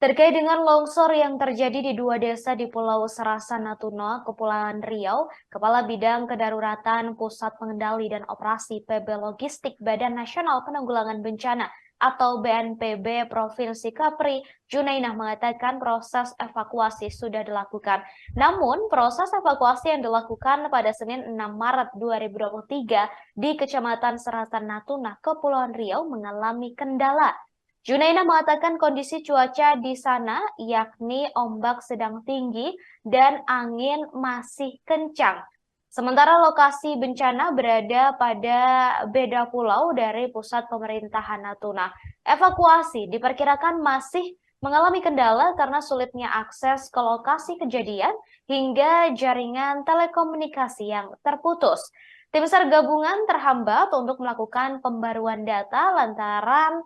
Terkait dengan longsor yang terjadi di dua desa di Pulau Serasan Natuna, Kepulauan Riau, Kepala Bidang Kedaruratan Pusat Pengendali dan Operasi PB Logistik Badan Nasional Penanggulangan Bencana atau BNPB Provinsi Kapri, Junainah mengatakan proses evakuasi sudah dilakukan. Namun, proses evakuasi yang dilakukan pada Senin 6 Maret 2023 di Kecamatan Serasan Natuna, Kepulauan Riau mengalami kendala. Junaina mengatakan kondisi cuaca di sana yakni ombak sedang tinggi dan angin masih kencang. Sementara lokasi bencana berada pada beda pulau dari pusat pemerintahan Natuna. Evakuasi diperkirakan masih mengalami kendala karena sulitnya akses ke lokasi kejadian hingga jaringan telekomunikasi yang terputus. Tim SAR gabungan terhambat untuk melakukan pembaruan data lantaran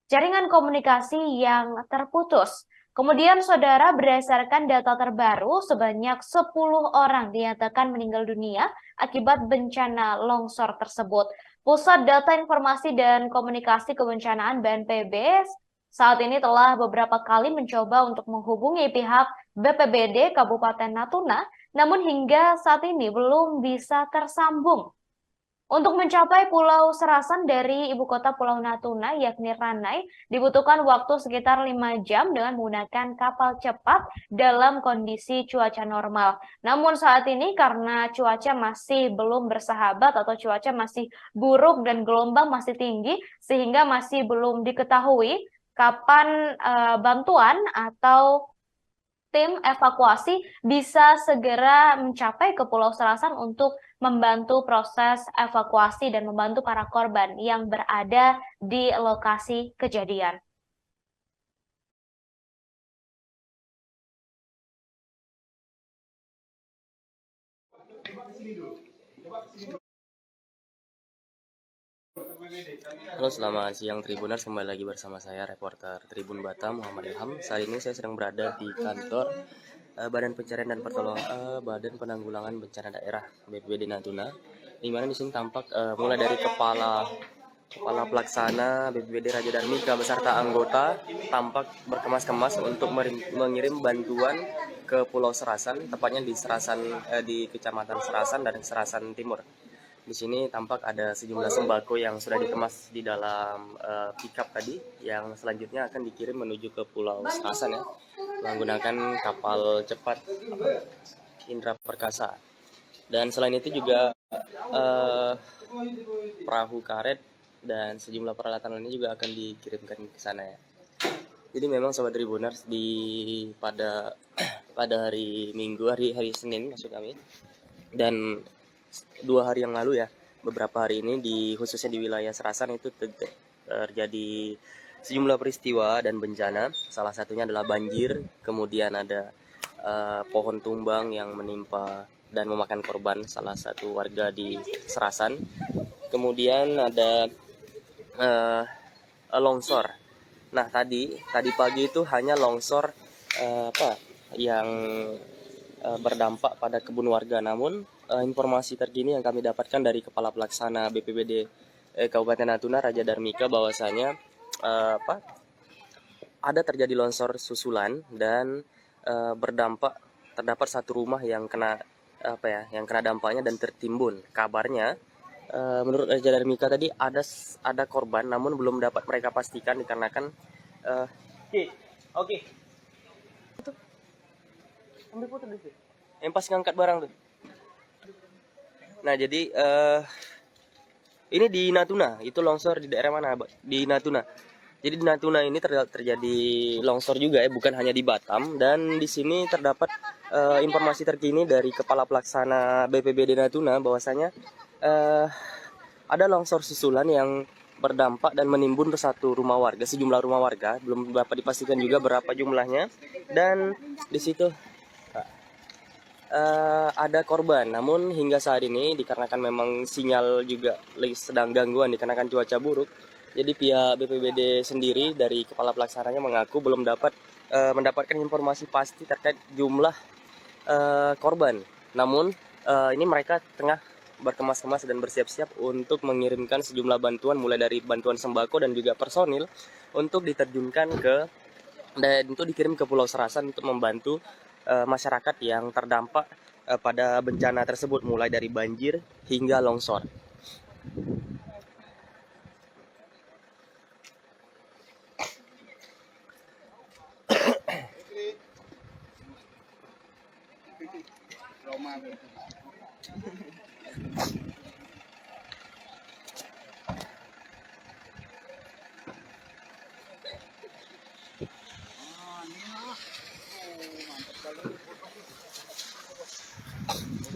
jaringan komunikasi yang terputus. Kemudian saudara, berdasarkan data terbaru sebanyak 10 orang dinyatakan meninggal dunia akibat bencana longsor tersebut. Pusat Data Informasi dan Komunikasi Kebencanaan BNPB saat ini telah beberapa kali mencoba untuk menghubungi pihak BPBD Kabupaten Natuna, namun hingga saat ini belum bisa tersambung. Untuk mencapai Pulau Serasan dari ibu kota Pulau Natuna, yakni Ranai, dibutuhkan waktu sekitar 5 jam dengan menggunakan kapal cepat dalam kondisi cuaca normal. Namun saat ini karena cuaca masih belum bersahabat atau cuaca masih buruk dan gelombang masih tinggi, sehingga masih belum diketahui kapan bantuan atau tim evakuasi bisa segera mencapai ke Pulau Serasan untuk membantu proses evakuasi dan membantu para korban yang berada di lokasi kejadian. Halo, selamat siang Tribuners, kembali lagi bersama saya reporter Tribun Batam Muhammad Ilham. Saat ini saya sedang berada di kantor Badan Pencarian dan Badan Penanggulangan Bencana Daerah BPBD Natuna. Di mana di sini tampak mulai dari kepala pelaksana BPBD Raja Darmika beserta anggota tampak berkemas-kemas untuk mengirim bantuan ke Pulau Serasan, tepatnya di di Kecamatan Serasan dan Serasan Timur. Di sini tampak ada sejumlah sembako yang sudah dikemas di dalam pickup tadi, yang selanjutnya akan dikirim menuju ke Pulau Serasan ya, menggunakan kapal cepat Indra Perkasa. Dan selain itu juga perahu karet dan sejumlah peralatan lainnya juga akan dikirimkan ke sana ya. Jadi memang Sobat Tribuners, pada hari Minggu, hari Senin maksud kami, dan 2 hari yang lalu ya, beberapa hari ini khususnya di wilayah Serasan itu terjadi sejumlah peristiwa dan bencana. Salah satunya adalah banjir, kemudian ada pohon tumbang yang menimpa dan memakan korban salah satu warga di Serasan. Kemudian ada longsor. Nah, tadi pagi itu hanya longsor yang berdampak pada kebun warga. Namun informasi terkini yang kami dapatkan dari Kepala Pelaksana BPBD Kabupaten Natuna Raja Darmika bahwasanya ada terjadi longsor susulan dan terdapat satu rumah yang kena dampaknya dan tertimbun. Kabarnya menurut Raja Darmika tadi ada korban, namun belum dapat mereka pastikan dikarenakan Oke. Ambil foto dulu. Yang pas ngangkat barang tuh. Nah, jadi ini di Natuna, itu longsor di daerah mana, di Natuna. Jadi di Natuna ini terjadi longsor juga ya, bukan hanya di Batam. Dan di sini terdapat informasi terkini dari Kepala Pelaksana BPBD Natuna bahwasanya ada longsor susulan yang berdampak dan menimbun ke sejumlah rumah warga. Belum dapat dipastikan juga berapa jumlahnya. Dan di situ ada korban, namun hingga saat ini dikarenakan memang sinyal juga sedang gangguan dikarenakan cuaca buruk, jadi pihak BPBD sendiri dari kepala pelaksananya mengaku belum dapat mendapatkan informasi pasti terkait jumlah korban. Namun ini mereka tengah berkemas-kemas dan bersiap-siap untuk mengirimkan sejumlah bantuan, mulai dari bantuan sembako dan juga personil untuk diterjunkan ke dan itu dikirim ke Pulau Serasan untuk membantu masyarakat yang terdampak pada bencana tersebut, mulai dari banjir hingga longsor.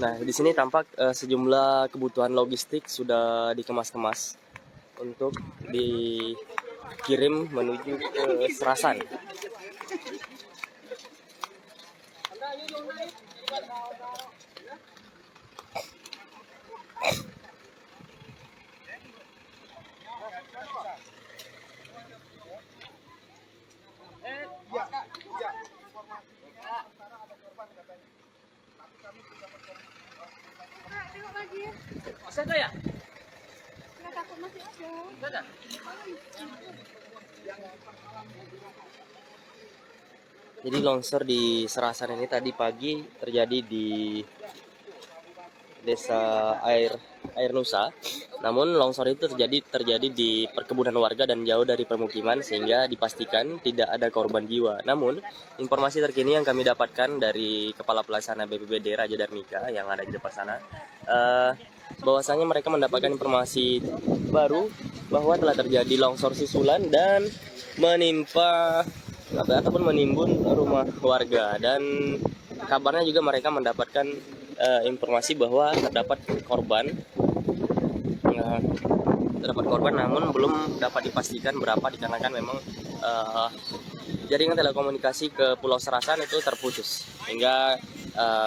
Nah, di sini tampak sejumlah kebutuhan logistik sudah dikemas-kemas untuk dikirim menuju ke Serasan. Jadi longsor di Serasan ini tadi pagi terjadi di Desa Air Nusa. Namun longsor itu terjadi di perkebunan warga dan jauh dari permukiman, sehingga dipastikan tidak ada korban jiwa. Namun informasi terkini yang kami dapatkan dari Kepala Pelaksana BPBD Raja Darmika yang ada di depan sana, bahwasanya mereka mendapatkan informasi baru bahwa telah terjadi longsor susulan dan menimpa ataupun menimbun rumah warga, dan kabarnya juga mereka mendapatkan informasi bahwa terdapat korban namun belum dapat dipastikan berapa, dikarenakan memang jaringan telekomunikasi ke Pulau Serasan itu terputus, hingga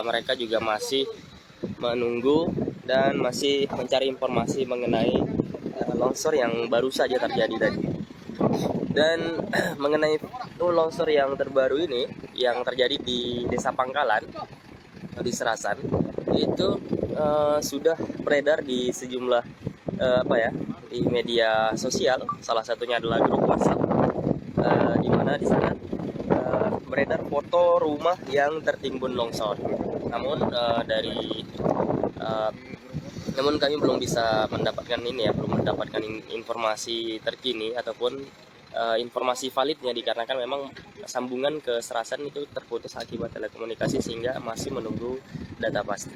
mereka juga masih menunggu dan masih mencari informasi mengenai longsor yang baru saja terjadi tadi. Dan mengenai longsor yang terbaru ini yang terjadi di Desa Pangkalan di Serasan, itu sudah beredar di sejumlah di media sosial. Salah satunya adalah grup WhatsApp, di mana di sana beredar foto rumah yang tertimbun longsor. Namun kami belum bisa mendapatkan belum mendapatkan informasi terkini ataupun informasi validnya, dikarenakan memang sambungan ke Serasan itu terputus akibat telekomunikasi, sehingga masih menunggu data pasti.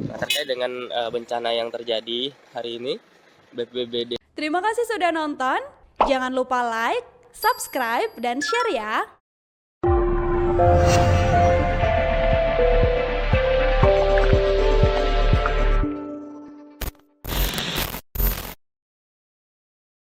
Nah, terkait dengan bencana yang terjadi hari ini, BPBD. Terima kasih sudah nonton. Jangan lupa like, subscribe, dan share ya.